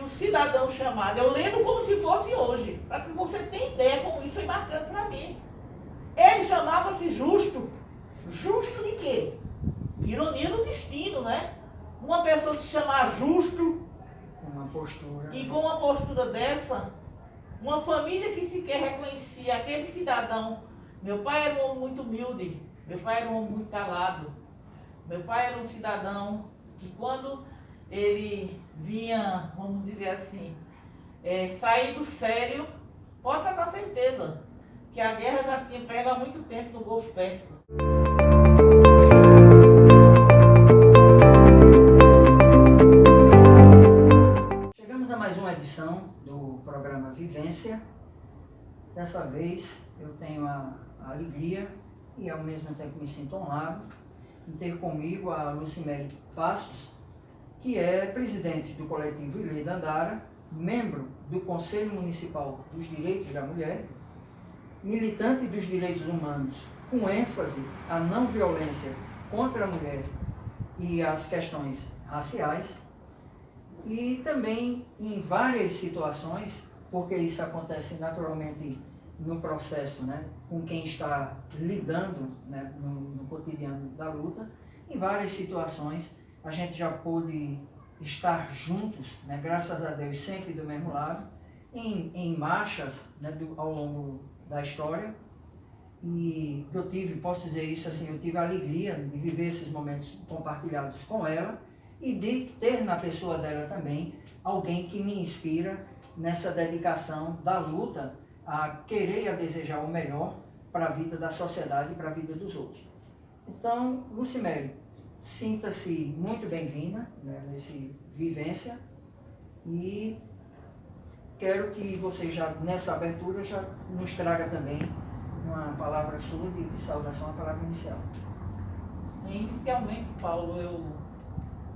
um cidadão chamado, eu lembro como se fosse hoje, para que você tenha ideia como isso foi marcante para mim. Ele chamava-se Justo. Justo de quê? Ironia do destino, né? Uma pessoa se chamar Justo, Uma postura. e com uma postura dessa, uma família que sequer reconhecia aquele cidadão. Meu pai era um homem muito humilde, meu pai era um homem muito calado. Meu pai era um cidadão que quando ele vinha, vamos dizer assim, sair do sério, pode ter certeza que a guerra já tinha pego há muito tempo no Golfo Pérsico. Chegamos a mais uma edição do programa Vivência. Dessa vez eu tenho a alegria e ao mesmo tempo me sinto honrado em ter comigo a Lucimere Passos, que é presidente do coletivo Ilê Dandara, membro do Conselho Municipal dos Direitos da Mulher, militante dos direitos humanos, com ênfase à não violência contra a mulher e as questões raciais, e também em várias situações, porque isso acontece naturalmente no processo, né, com quem está lidando, né, no cotidiano da luta. Em várias situações a gente já pôde estar juntos, né, graças a Deus, sempre do mesmo lado, em marchas, né, ao longo da história. E eu tive, posso dizer isso assim, eu tive a alegria de viver esses momentos compartilhados com ela e de ter na pessoa dela também alguém que me inspira nessa dedicação da luta a querer e a desejar o melhor para a vida da sociedade e para a vida dos outros. Então, Lucimere, sinta-se muito bem-vinda, né, nesse Vivência, e quero que você já, nessa abertura, já nos traga também uma palavra sua de saudação, a palavra inicial. Inicialmente, Paulo, eu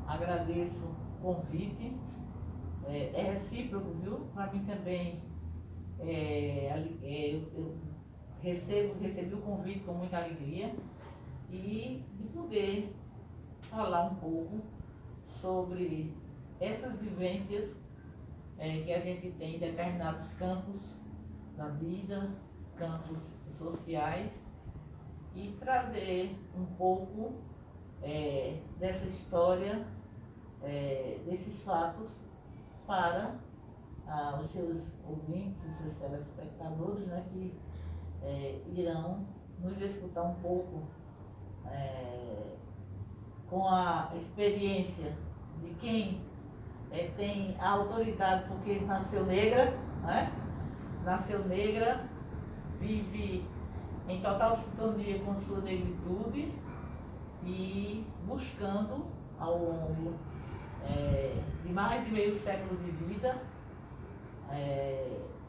agradeço o convite, é recíproco, viu? Para mim também, eu recebi o convite com muita alegria e de poder falar um pouco sobre essas vivências que a gente tem em determinados campos da vida, campos sociais, e trazer um pouco dessa história, desses fatos para os seus ouvintes, os seus telespectadores, né, que irão nos escutar um pouco com a experiência de quem tem a autoridade porque nasceu negra, né? Nasceu negra, vive em total sintonia com sua negritude e buscando ao longo de mais de meio século de vida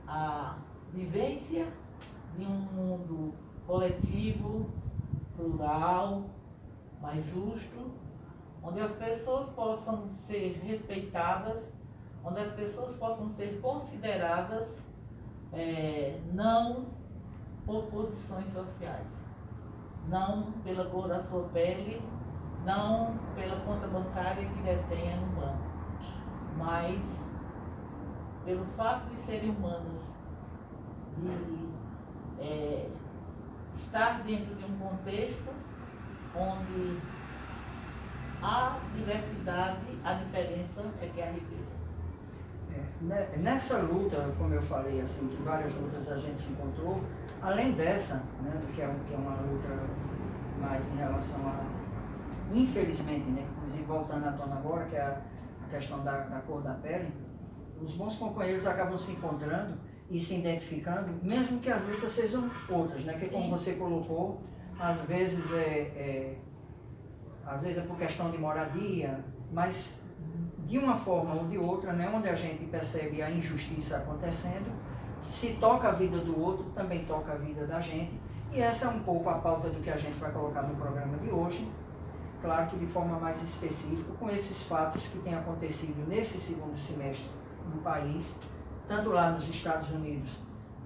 a vivência de um mundo coletivo, plural, mais justo, onde as pessoas possam ser respeitadas, onde as pessoas possam ser consideradas não por posições sociais, não pela cor da sua pele, não pela conta bancária que detenha no banco, mas pelo fato de serem humanas, de estar dentro de um contexto onde há diversidade, a diferença é que é a riqueza. Nessa luta, como eu falei, assim, que várias lutas a gente se encontrou, além dessa, né, que é uma luta mais em relação a, infelizmente, né, inclusive voltando à tona agora, que é a questão da cor da pele, os bons companheiros acabam se encontrando e se identificando, mesmo que as lutas sejam outras, né, que Sim. Como você colocou, às vezes é por questão de moradia, mas de uma forma ou de outra, né, onde a gente percebe a injustiça acontecendo, se toca a vida do outro, também toca a vida da gente, e essa é um pouco a pauta do que a gente vai colocar no programa de hoje, claro que de forma mais específica, com esses fatos que têm acontecido nesse segundo semestre no país, tanto lá nos Estados Unidos,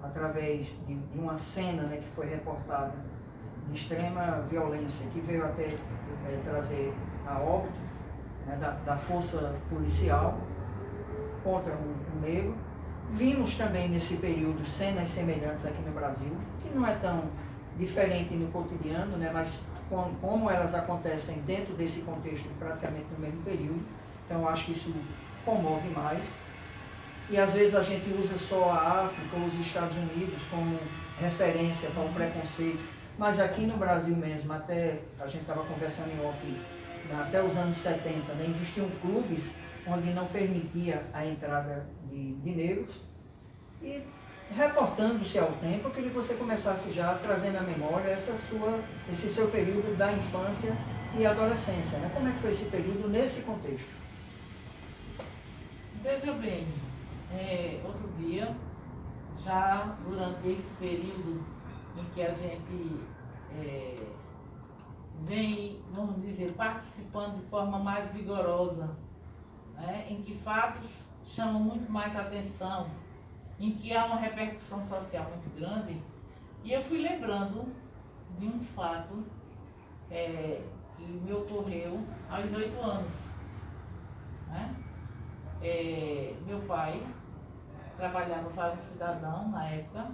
através de uma cena, né, que foi reportada de extrema violência, que veio até trazer a óbito, né, da força policial, contra o negro. Vimos também nesse período cenas semelhantes aqui no Brasil, que não é tão diferente no cotidiano, né, mas como elas acontecem dentro desse contexto praticamente no mesmo período. Então eu acho que isso comove mais. E às vezes a gente usa só a África ou os Estados Unidos como referência para o preconceito, mas aqui no Brasil mesmo, até a gente estava conversando em off, até os anos 70, né, existiam clubes onde não permitia a entrada de negros. E reportando-se ao tempo, eu queria que você começasse já trazendo à memória esse seu período da infância e adolescência, né? Como é que foi esse período nesse contexto? Veja bem, outro dia, já durante esse período em que a gente vem, vamos dizer, participando de forma mais vigorosa, né, em que fatos chamam muito mais atenção, em que há uma repercussão social muito grande, e eu fui lembrando de um fato que me ocorreu aos 8 anos. Né? Meu pai trabalhava para um cidadão na época,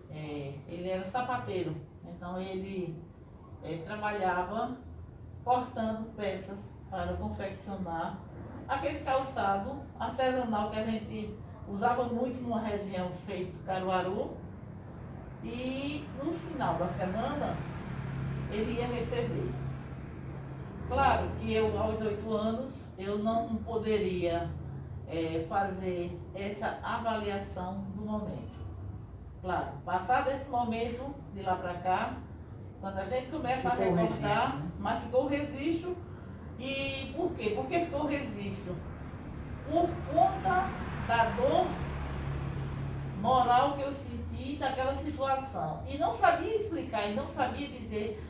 ele era sapateiro, então ele trabalhava cortando peças para confeccionar aquele calçado artesanal que a gente usava muito numa região feita Caruaru, e no final da semana ele ia receber. Claro que eu, aos 8 anos, eu não poderia fazer essa avaliação do momento. Claro, passado esse momento, de lá para cá, quando a gente começa a recordar, mas ficou o registro. E por quê? Por que ficou o registro? Por conta da dor moral que eu senti daquela situação. E não sabia explicar, e não sabia dizer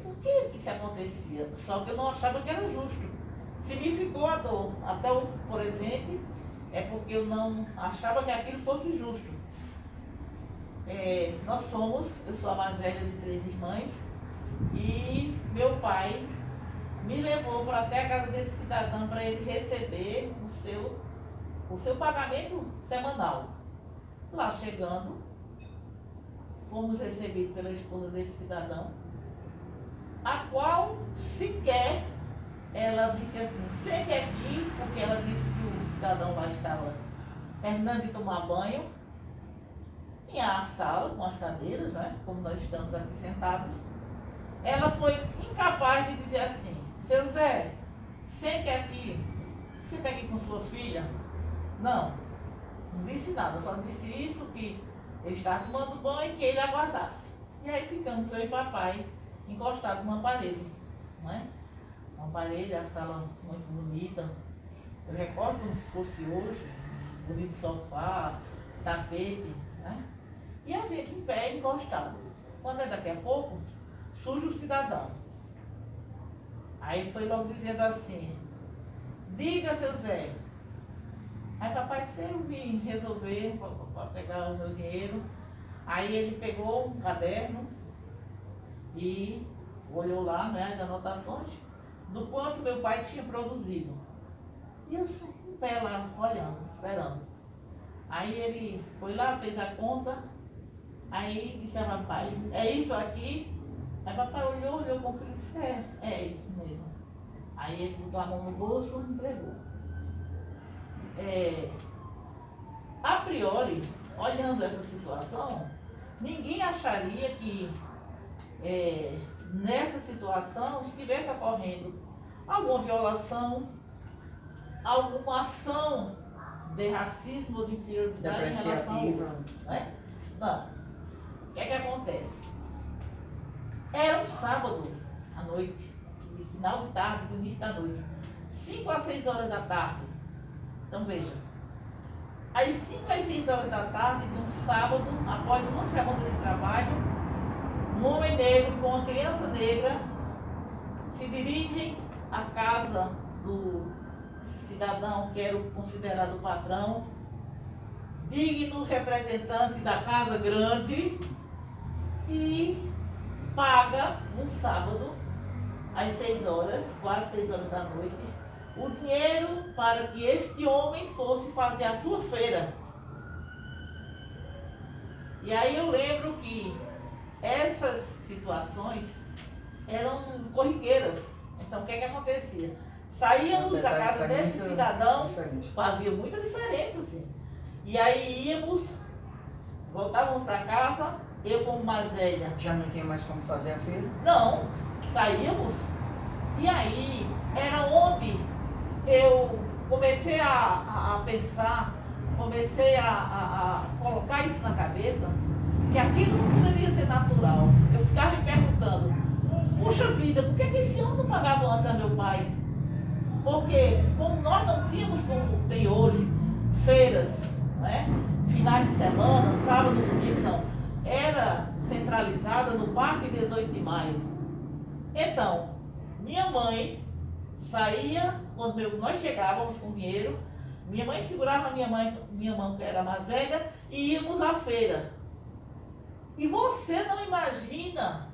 por que isso acontecia. Só que eu não achava que era justo. Se me ficou a dor até o presente, é porque eu não achava que aquilo fosse justo. Eu sou a mais velha de 3 irmãs, e meu pai me levou para até a casa desse cidadão para ele receber o seu pagamento semanal. Lá chegando, fomos recebidos pela esposa desse cidadão, a qual sequer ela disse assim, sente aqui, porque ela disse que o cidadão lá estava terminando de tomar banho. Tinha a sala com as cadeiras, né, como nós estamos aqui sentados. Ela foi incapaz de dizer assim, seu Zé, sente aqui com sua filha. Não disse nada, só disse isso, que ele estava tomando banho e que ele aguardasse. E aí ficamos, eu e papai, encostados numa parede, né? Uma parede, a sala muito bonita. Eu recordo como se fosse hoje, bonito sofá, tapete, né? E a gente em pé, encostado. Quando é daqui a pouco, surge o cidadão. Aí foi logo dizendo assim, diga, seu Zé. Aí papai disse, eu vim resolver para pegar o meu dinheiro. Aí ele pegou um caderno e olhou lá, né, as anotações do quanto meu pai tinha produzido. E eu em pé lá, olhando, esperando. Aí ele foi lá, fez a conta, aí disse a papai, é isso aqui? Aí papai olhou com o filho e disse, é isso mesmo. Aí ele botou a mão no bolso e entregou. A priori, olhando essa situação, ninguém acharia que nessa situação estivesse ocorrendo alguma violação, alguma ação de racismo ou de inferioridade em relação ao outro, né? Não. O que é que acontece? Era um sábado à noite, final de tarde, início da noite, 5 a 6 horas da tarde. Então veja, às 5 às 6 horas da tarde de um sábado, após uma semana de trabalho, um homem negro com uma criança negra se dirigem à casa do cidadão que era o considerado patrão, digno representante da casa grande, e paga um sábado às 6 horas, quase 6 horas da noite, o dinheiro para que este homem fosse fazer a sua feira. E aí eu lembro que essas situações eram corriqueiras. Então o que acontecia? Saíamos da casa desse cidadão, fazia muita diferença, assim. E aí íamos, voltávamos para casa, eu como mais velha. Já não tinha mais como fazer a feira? Não, saíamos. E aí era onde eu comecei a pensar, comecei a colocar isso na cabeça, que aquilo não poderia ser natural. Eu ficava me perguntando, puxa vida, por que esse homem não pagava antes a meu pai? Porque como nós não tínhamos como tem hoje, feiras, né? Finais de semana, sábado, domingo, não. Era centralizada no Parque 18 de Maio. Então, minha mãe saía, quando nós chegávamos com dinheiro, minha mãe segurava minha mão, que era mais velha, e íamos à feira. E você não imagina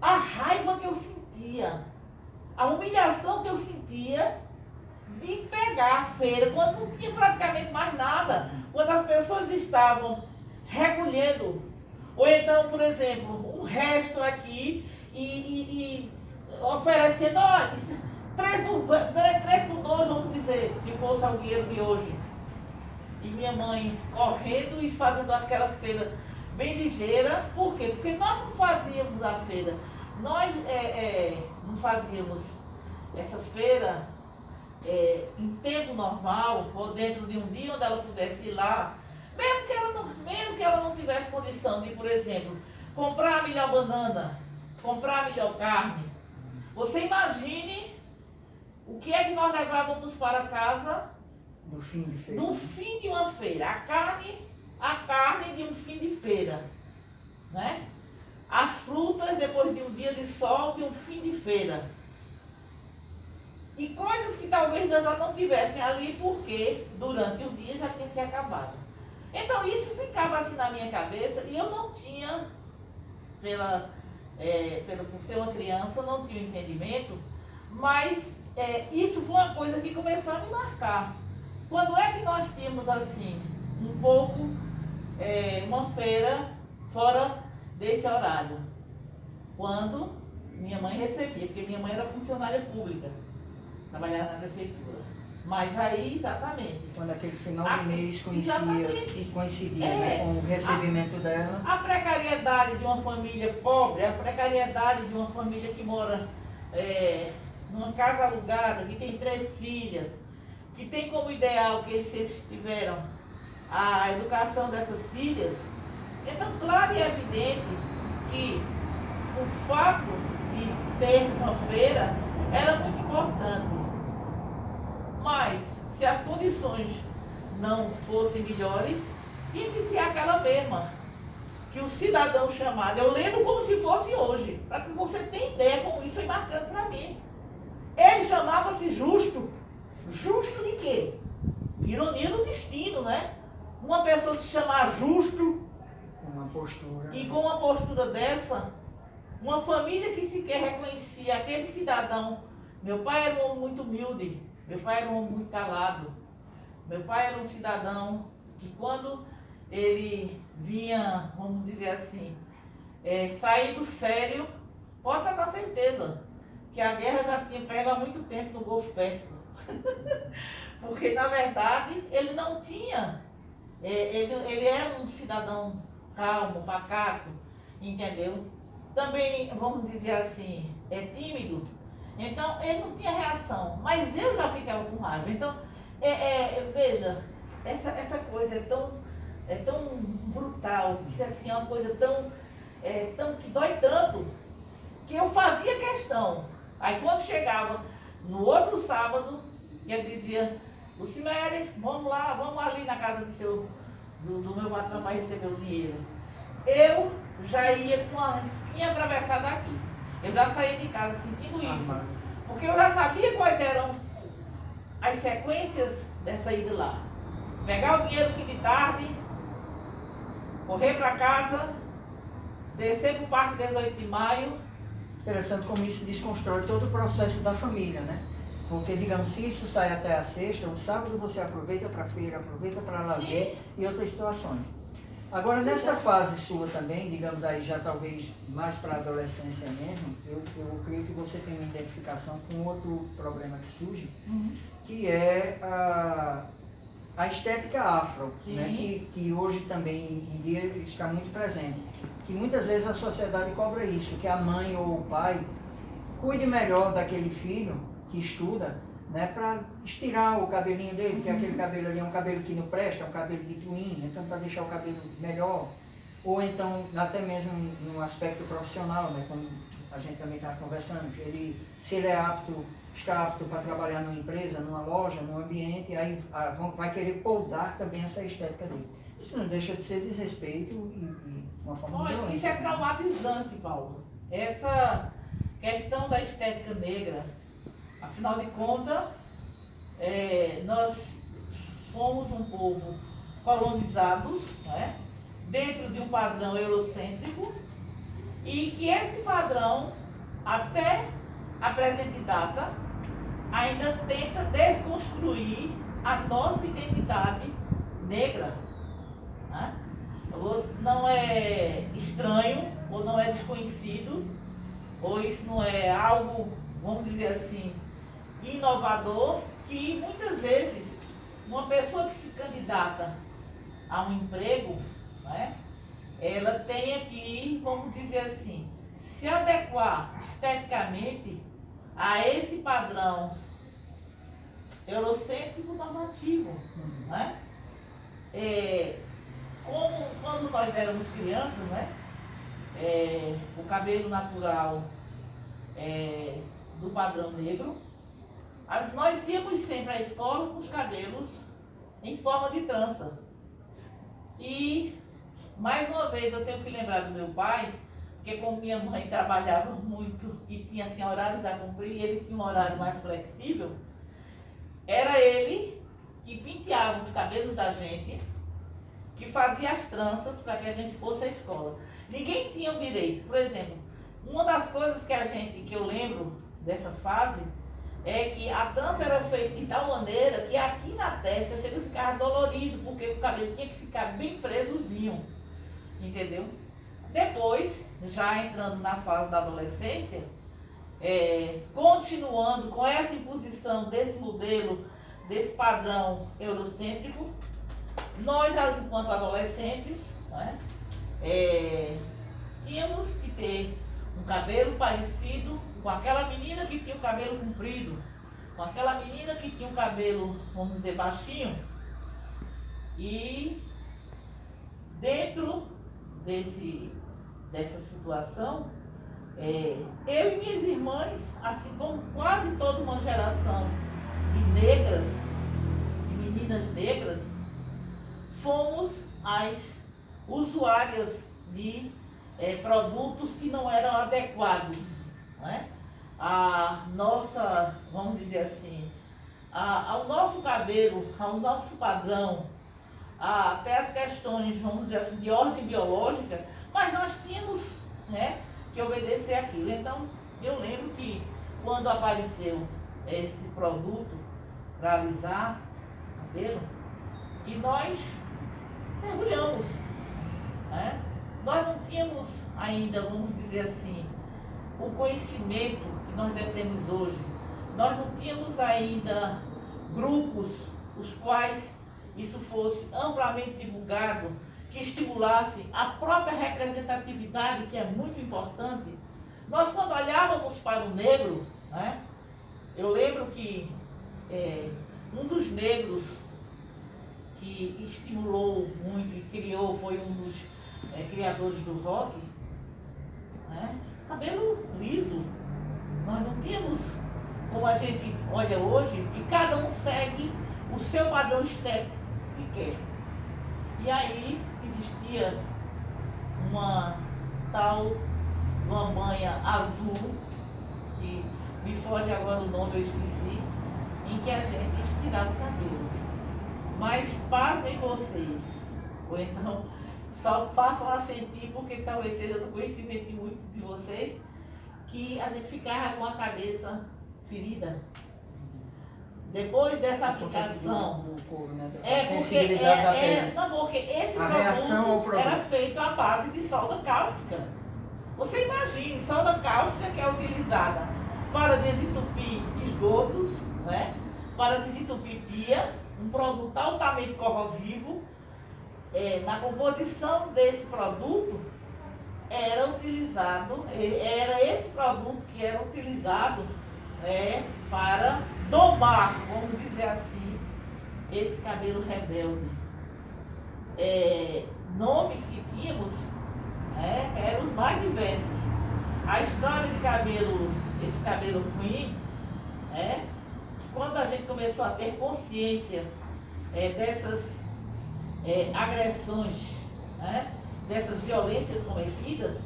a raiva que eu sentia, a humilhação que eu sentia de pegar a feira, quando não tinha praticamente mais nada, quando as pessoas estavam recolhendo, ou então, por exemplo, um resto aqui e oferecendo, ó, 3 por 2, vamos dizer, se fosse o dinheiro de hoje. E minha mãe correndo e fazendo aquela feira bem ligeira. Por quê? Porque nós não fazíamos a feira. Nós não fazíamos essa feira em tempo normal, ou dentro de um dia onde ela pudesse ir lá, mesmo que ela não tivesse condição de, por exemplo, comprar a melhor banana, comprar a melhor carne. Você imagine o que é que nós levávamos para casa no fim de feira. No fim de uma feira. A carne de um fim de feira, né? As frutas depois de um dia de sol de um fim de feira. E coisas que talvez nós já não tivessem ali porque durante o dia já tinha se acabado. Então isso ficava assim na minha cabeça e eu não tinha, por ser uma criança, não tinha entendimento, mas isso foi uma coisa que começou a me marcar. Quando é que nós tínhamos assim, um pouco, uma feira fora desse horário? Quando minha mãe recebia, porque minha mãe era funcionária pública, trabalhava na prefeitura. Mas aí, exatamente. Quando aquele final de mês coincidia né, com o recebimento dela. A precariedade de uma família pobre, a precariedade de uma família que mora numa casa alugada, que tem 3 filhas, que tem como ideal que eles sempre tiveram a educação dessas filhas. Então, claro e evidente que o fato de ter uma feira era muito importante. Mas, se as condições não fossem melhores, tinha que ser aquela mesma. Que o cidadão chamado, eu lembro como se fosse hoje, para que você tenha ideia como isso foi marcante para mim. Ele chamava-se Justo. Justo de quê? Ironia do destino, né? Uma pessoa se chamar Justo, uma postura. E com uma postura dessa, uma família que sequer reconhecia aquele cidadão. Meu pai era um homem muito humilde, meu pai era um homem muito calado. Meu pai era um cidadão que quando ele vinha, vamos dizer assim, sair do sério, pode ter certeza que a guerra já tinha pego há muito tempo no Golfo Pérsico. Porque, na verdade, ele não tinha, ele era um cidadão calmo, pacato, entendeu? Também, vamos dizer assim, tímido. Então, ele não tinha reação, mas eu já ficava com raiva. Então, veja, essa coisa é tão brutal, isso assim, é uma coisa tão que dói tanto, que eu fazia questão. Aí, quando chegava no outro sábado, ele dizia, Lucimere, vamos lá, vamos ali na casa do meu patrão para receber o dinheiro. Eu já ia com a espinha atravessada aqui. Eu já saía de casa sentindo isso. Porque eu já sabia quais eram as sequências dessa ida lá. Pegar o dinheiro fim de tarde, correr para casa, descer para o Parque 18 de Maio. Interessante como isso desconstrói todo o processo da família, né? Porque, digamos, se isso sai até a sexta, o sábado você aproveita para feira, aproveita para lazer e outras situações. Agora, nessa fase sua também, digamos aí já talvez mais para a adolescência mesmo, eu creio que você tem uma identificação com outro problema que surge, que é a estética afro, né? Que hoje também em dia está muito presente. Que muitas vezes a sociedade cobra isso, que a mãe ou o pai cuide melhor daquele filho que estuda, né, para estirar o cabelinho dele, porque aquele cabelo ali é um cabelo que não presta, é um cabelo de twin, então para deixar o cabelo melhor, ou então até mesmo no aspecto profissional, né, como a gente também está conversando, que se ele está apto para trabalhar numa empresa, numa loja, num ambiente, aí vai querer poldar também essa estética dele. Isso não deixa de ser desrespeito e uma forma de violência. Isso é traumatizante, Paulo. Essa questão da estética negra, afinal de contas, nós fomos um povo colonizados, né, dentro de um padrão eurocêntrico, e que esse padrão, até a presente data, ainda tenta desconstruir a nossa identidade negra. Né? Não é estranho, ou não é desconhecido, ou isso não é algo, vamos dizer assim, inovador, que muitas vezes uma pessoa que se candidata a um emprego, né, ela tenha que, vamos dizer assim, se adequar esteticamente a esse padrão eurocêntrico normativo. Né? Como quando nós éramos crianças, né, o cabelo natural do padrão negro, nós íamos sempre à escola com os cabelos em forma de trança. E, mais uma vez, eu tenho que lembrar do meu pai, porque como minha mãe trabalhava muito e tinha assim, horários a cumprir, e ele tinha um horário mais flexível, era ele que penteava os cabelos da gente, que fazia as tranças para que a gente fosse à escola. Ninguém tinha o direito. Por exemplo, uma das coisas que eu lembro dessa fase, é que a trança era feita de tal maneira que aqui na testa ele ficava dolorido, porque o cabelo tinha que ficar bem presozinho, entendeu? Depois, já entrando na fase da adolescência, continuando com essa imposição desse modelo, desse padrão eurocêntrico, nós, enquanto adolescentes, né, tínhamos que ter um cabelo parecido com aquela menina que tinha o cabelo comprido, com aquela menina que tinha o cabelo, vamos dizer, baixinho. E dentro dessa situação, eu e minhas irmãs, assim como quase toda uma geração de negras, de meninas negras, fomos as usuárias de produtos que não eram adequados. Né? A nossa, vamos dizer assim, ao nosso cabelo, ao nosso padrão, até as questões, vamos dizer assim, de ordem biológica, mas nós tínhamos, né, que obedecer aquilo. Então, eu lembro que quando apareceu esse produto para alisar o cabelo, e nós mergulhamos, né? Nós não tínhamos ainda, vamos dizer assim, o conhecimento que nós detemos hoje. Nós não tínhamos ainda grupos os quais isso fosse amplamente divulgado, que estimulasse a própria representatividade, que é muito importante. Nós, quando olhávamos para o negro, né, eu lembro que um dos negros que estimulou muito e criou, foi um dos criadores do rock, né, cabelo liso. Nós não tínhamos, como a gente olha hoje, que cada um segue o seu padrão estético que quer. E aí existia uma tal, uma manha azul, que me foge agora o nome, eu esqueci, em que a gente estirava o cabelo. Mas pasmem vocês, ou então só façam a sentir, porque talvez seja do conhecimento de muitos de vocês, que a gente ficava com a cabeça ferida. depois dessa Por conta aplicação, do couro, né? Da porque sensibilidade da pele. não, porque esse A reação ao produto. era feito à base de solda cáustica. Você imagine, solda cáustica que é utilizada para desentupir esgotos, né? Para desentupir pia, um produto altamente corrosivo. Na composição desse produto era esse produto que era utilizado para domar, vamos dizer assim, esse cabelo rebelde. Nomes que tínhamos eram os mais diversos. A história de esse cabelo ruim, quando a gente começou a ter consciência dessas agressões, dessas violências cometidas,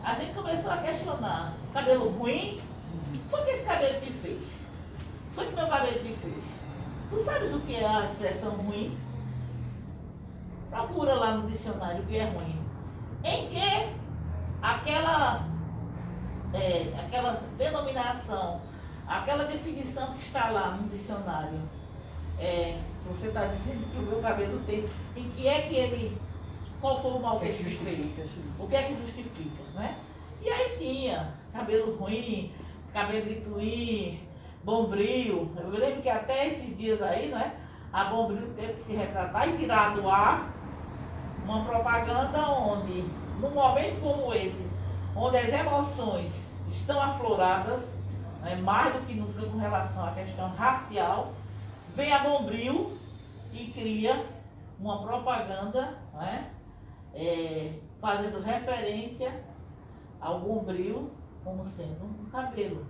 a gente começou a questionar: cabelo ruim? Foi que esse cabelo te fez? Foi que meu cabelo te fez? Tu sabes o que é a expressão ruim? Procura lá no dicionário o que é ruim. Em que aquela denominação, aquela definição que está lá no dicionário, você está dizendo que o meu cabelo tem, em que é que ele, qual foi o mal que ele fez? O que é que justifica, né? E aí tinha cabelo ruim, cabelo de twin, Bombril. Eu me lembro que até esses dias aí, né, a Bombril teve que se retratar e tirar do ar uma propaganda onde, num momento como esse, onde as emoções estão afloradas, mais do que nunca com relação à questão racial, vem a Bombril e cria uma propaganda, fazendo referência ao Bombril como sendo um cabelo.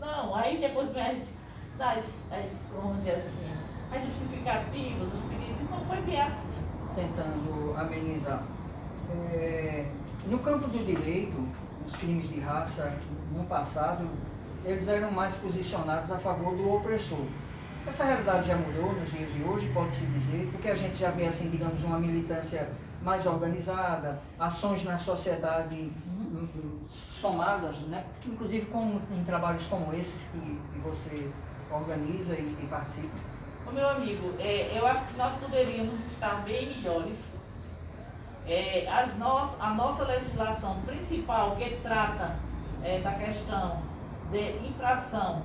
Não, aí depois vem vamos dizer assim, as justificativas, os pedidos, não foi bem assim. Tentando amenizar. No campo do direito, os crimes de raça, no passado, eles eram mais posicionados a favor do opressor. Essa realidade já mudou nos dias de hoje, pode-se dizer, porque a gente já vê, assim, digamos, uma militância mais organizada, ações na sociedade somadas, né? Inclusive em trabalhos como esses que você organiza e participa. Meu amigo, eu acho que nós poderíamos estar bem melhores. A nossa legislação principal, que trata da questão de infração,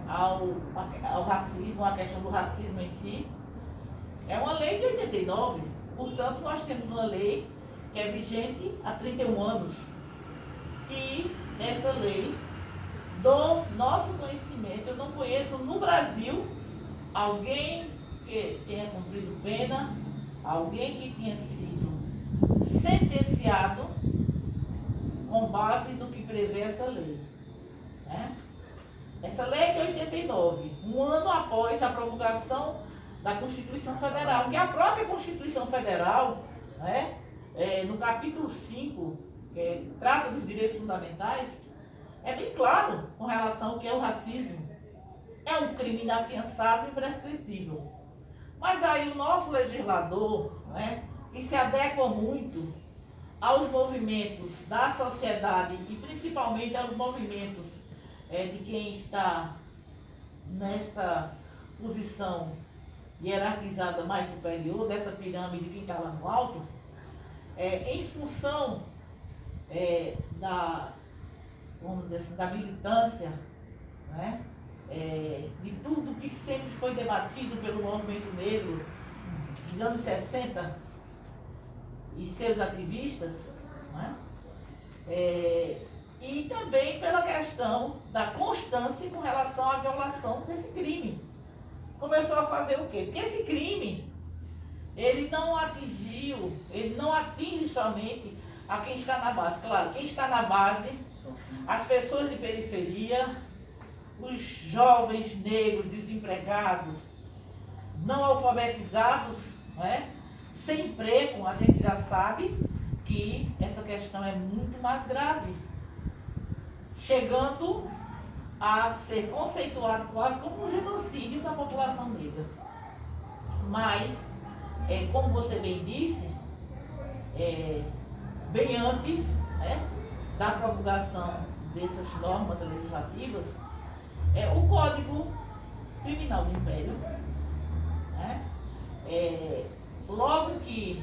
ao racismo, a questão do racismo em si, é uma lei de 89. Portanto, nós temos uma lei que é vigente há 31 anos. E essa lei, do nosso conhecimento, eu não conheço no Brasil alguém que tenha cumprido pena, alguém que tenha sido sentenciado com base no que prevê essa lei. Essa lei é de 89, um ano após a promulgação da Constituição Federal, que a própria Constituição Federal, no capítulo 5, que trata dos direitos fundamentais, é bem claro com relação ao que é o racismo. É um crime inafiançável e imprescritível. Mas aí o nosso legislador, que se adequa muito aos movimentos da sociedade e principalmente aos movimentos de quem está nesta posição hierarquizada mais superior, dessa pirâmide que está lá no alto, em função vamos dizer assim, da militância, de tudo que sempre foi debatido pelo movimento negro dos anos 60 e seus ativistas, e também pela questão da constância com relação à violação desse crime. Começou a fazer o quê? Porque esse crime, ele não atinge somente a quem está na base. Claro, quem está na base, as pessoas de periferia, os jovens negros desempregados, não alfabetizados, sem emprego, a gente já sabe que essa questão é muito mais grave, chegando a ser conceituado quase como um genocídio da população negra. Mas, como você bem disse, bem antes da promulgação dessas normas legislativas, o Código Criminal do Império, né? Logo que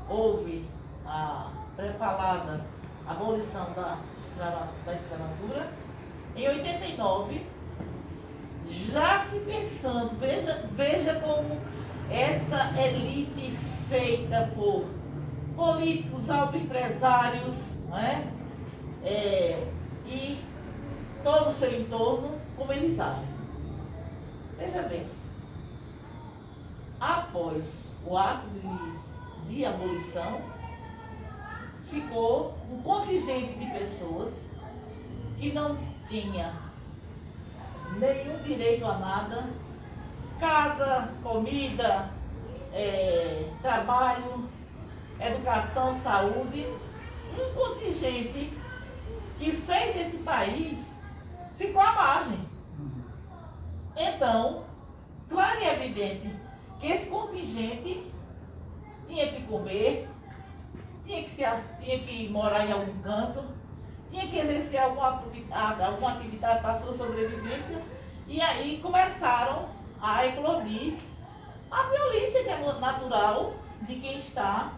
houve a pré-falada abolição da escravatura, em 89, já se pensando, veja como essa elite feita por políticos, autoempresários, né? E todo o seu entorno, como eles agem. Veja bem, após o ato de abolição, ficou um contingente de pessoas que não tinha nenhum direito a nada, casa, comida, trabalho, educação, saúde, um contingente que fez esse país ficou à margem. Então, claro e evidente que esse contingente tinha que comer, tinha que morar em algum canto, tinha que exercer alguma atividade para a sua sobrevivência, e aí começaram a eclodir a violência que é natural de quem está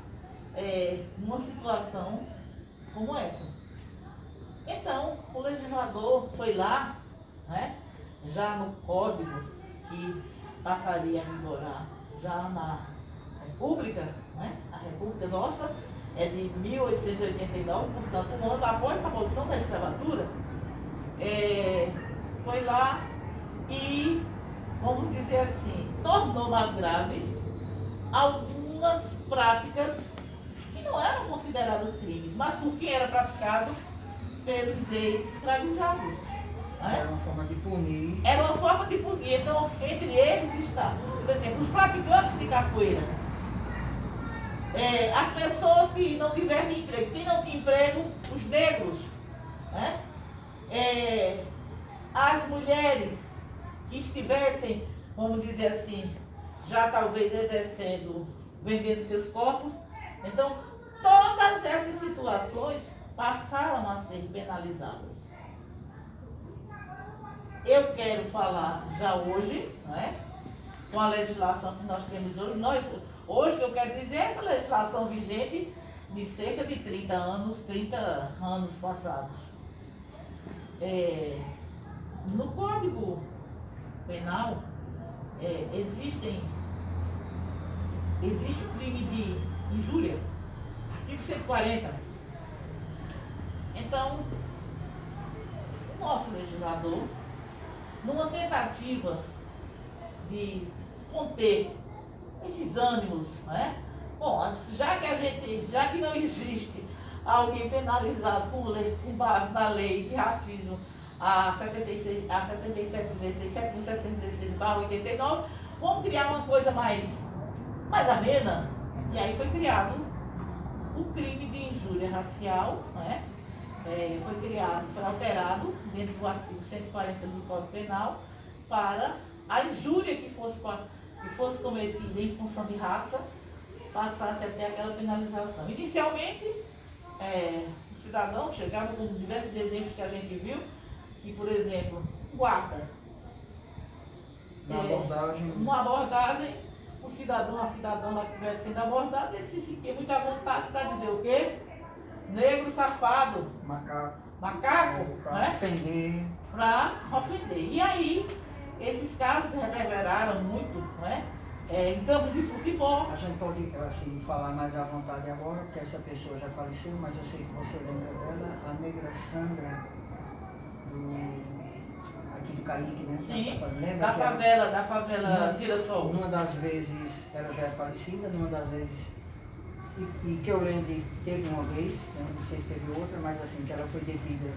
numa situação como essa. Então, o legislador foi lá, né, já no código que passaria a vigorar já na República, né, a República nossa é de 1889, portanto, um ano após a abolição da escravatura, foi lá e, vamos dizer assim, tornou mais grave algumas práticas que não eram consideradas crimes, mas por quem era praticado pelos ex-escravizados. Né? Era uma forma de punir. Era uma forma de punir. Então, entre eles está, por exemplo, os praticantes de capoeira. As pessoas que não tivessem emprego. Quem não tinha emprego? Os negros. Né? As mulheres que estivessem, vamos dizer assim, já talvez exercendo, vendendo seus corpos. Então, todas essas situações passaram a ser penalizadas. Eu quero falar já hoje, né, com a legislação que nós temos hoje. Hoje, o que eu quero dizer é essa legislação vigente de cerca de 30 anos passados. No Código Penal, existe o crime de injúria, artigo 140. Então, o nosso legislador, numa tentativa de conter esses ânimos, né? Bom, já que não existe alguém penalizado com base na lei de racismo a 7716/89, vamos criar uma coisa mais amena. E aí foi criado o crime de injúria racial, né? Foi alterado dentro do artigo 140 do Código Penal para a injúria que fosse cometida em função de raça passasse a ter aquela penalização. Inicialmente, o cidadão chegava com diversos exemplos que a gente viu, que, por exemplo, guarda. Uma abordagem, a cidadã lá que estivesse sendo abordada, ele se sentia muito à vontade para dizer o quê? Negro, safado, macaco, para ofender. Para ofender. E aí, esses casos reverberaram muito, né? Em campos de futebol. A gente pode assim, falar mais à vontade agora, porque essa pessoa já faleceu, mas eu sei que você lembra dela, a negra Sandra, aqui do Caique, né? Sim, lembra da favela Girassol. Numa das vezes ela já é falecida, numa das vezes, e que eu lembre, teve uma vez, não sei se teve outra, mas assim, que ela foi detida.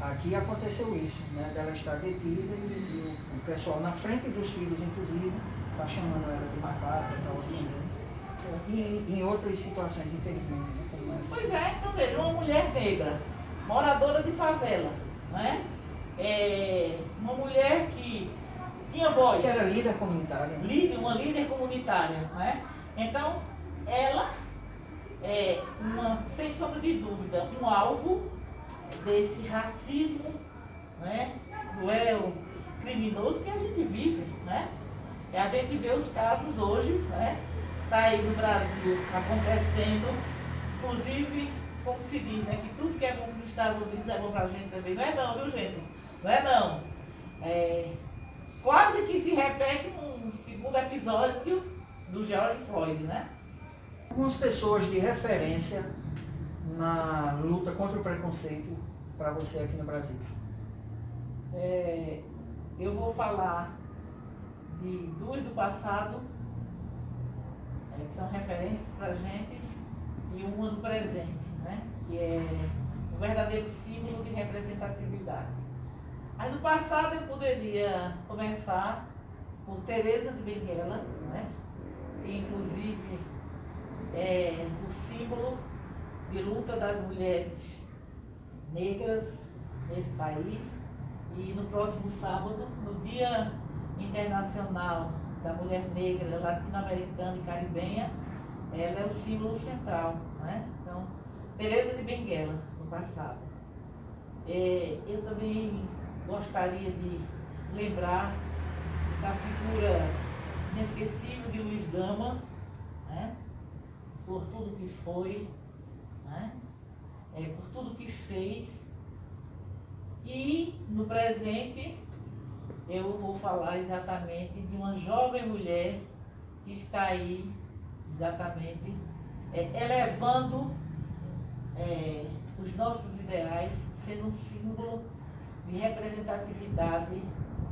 Aqui aconteceu isso, né? Dela estar detida e o pessoal na frente dos filhos, inclusive, está chamando ela de macaca, tal, assim, né? E em outras situações, infelizmente, né? Como essa. Pois é, então veja, uma mulher negra, moradora de favela, né? Uma mulher que tinha voz. Que era líder comunitária. Uma líder comunitária, né? Então, ela sem sombra de dúvida, um alvo desse racismo né, cruel, criminoso que a gente vive, né? E a gente vê os casos hoje, né? Tá aí no Brasil acontecendo, inclusive, como se diz, né? Que tudo que é bom nos Estados Unidos é bom pra gente também. Não é não, viu, gente? Não é não. Quase que se repete um segundo episódio do George Floyd, né? Algumas pessoas de referência na luta contra o preconceito para você aqui no Brasil. Eu vou falar de duas do passado, que são referências para a gente, e uma do presente, né? Que é um verdadeiro símbolo de representatividade. Mas do passado eu poderia começar por Teresa de Benguela, né? Que inclusive é o símbolo de luta das mulheres negras nesse país. E no próximo sábado, no Dia Internacional da Mulher Negra, Latino-Americana e Caribenha, ela é o símbolo central, né? Então, Teresa de Benguela, no passado. Eu também gostaria de lembrar da figura inesquecível de Luiz Gama, né? Por tudo que foi, né? Por tudo que fez. E no presente eu vou falar exatamente de uma jovem mulher que está aí exatamente elevando os nossos ideais, sendo um símbolo de representatividade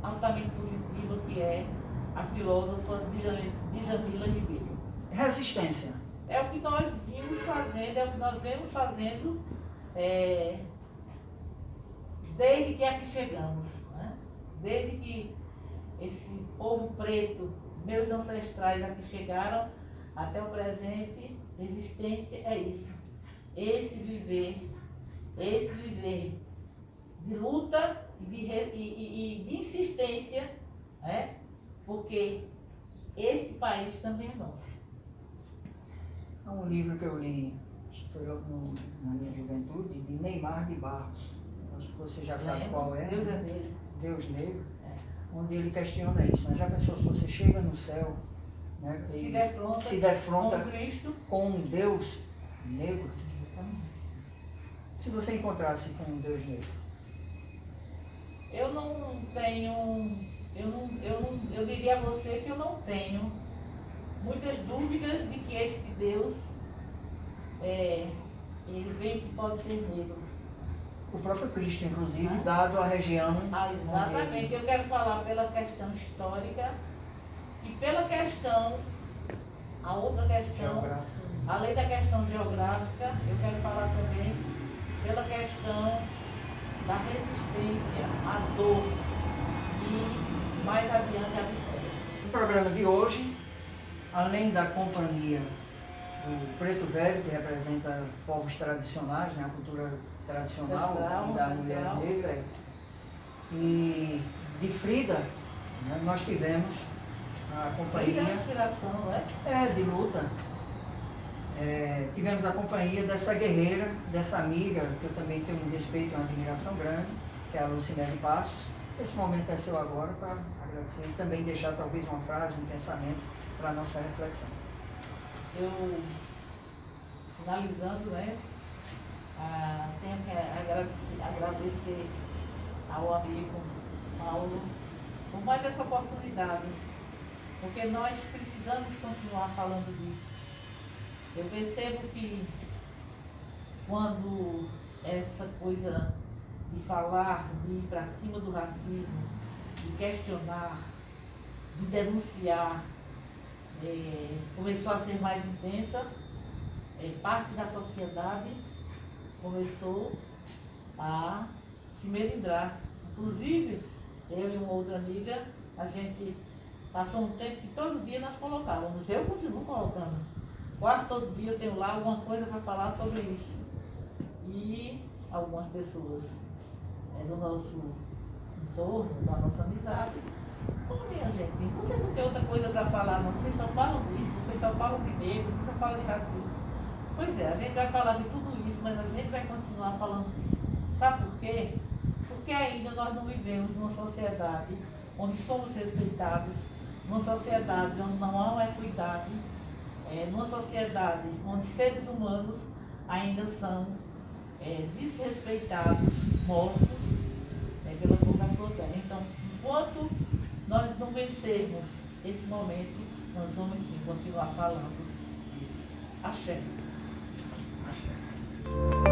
altamente positiva, que é a filósofa Djamila Ribeiro. Resistência. É o que nós vimos fazendo, é o que nós vemos fazendo desde que aqui chegamos, né? Desde que esse povo preto, meus ancestrais aqui chegaram, até o presente, existência é isso. Esse viver de luta e de insistência, né? Porque esse país também é nosso. É um livro que eu li, foi logo na minha juventude, de Neymar de Barros. Acho que você já sabe qual é. Deus é negro. Deus Negro, onde ele questiona isso, né? Já pensou se você chega no céu, né? Se defronta com Cristo, com um Deus negro? Se você encontrasse com um Deus negro? Eu não tenho, eu diria a você que eu não tenho muitas dúvidas de que este Deus, ele vem que pode ser negro. O próprio Cristo, inclusive, dado a região. Exatamente. Eu quero falar pela questão histórica e pela questão, a outra questão, além da questão geográfica, eu quero falar também pela questão da resistência à dor e mais adiante à vitória. No programa de hoje, além da companhia do Preto Velho, que representa povos tradicionais, né, a cultura tradicional da mulher negra, e de Frida, né, nós tivemos a companhia de luta. Tivemos a companhia dessa guerreira, dessa amiga, que eu também tenho um respeito e uma admiração grande, que é a Lucimere Passos. Esse momento é seu agora para agradecer e também deixar talvez uma frase, um pensamento para a nossa reflexão. Eu, finalizando, né, tenho que agradecer ao amigo Paulo por mais essa oportunidade, porque nós precisamos continuar falando disso. Eu percebo que quando essa coisa de falar, de ir para cima do racismo, de questionar, de denunciar, começou a ser mais intensa, parte da sociedade começou a se melindrar. Inclusive, eu e uma outra amiga, a gente passou um tempo que todo dia nós colocávamos, eu continuo colocando. Quase todo dia eu tenho lá alguma coisa para falar sobre isso. E algumas pessoas do nosso entorno, da nossa amizade, falou, minha gente, você não tem outra coisa para falar não, vocês só falam disso, vocês só falam de negro, vocês só falam de racismo. Pois é, a gente vai falar de tudo isso, mas a gente vai continuar falando disso. Sabe por quê? porque ainda nós não vivemos numa sociedade onde somos respeitados, numa sociedade onde não há equidade, numa sociedade onde seres humanos ainda são desrespeitados, mortos pela população terra. Então, enquanto nós não vencermos esse momento, nós vamos sim continuar falando isso. Axé. Axé.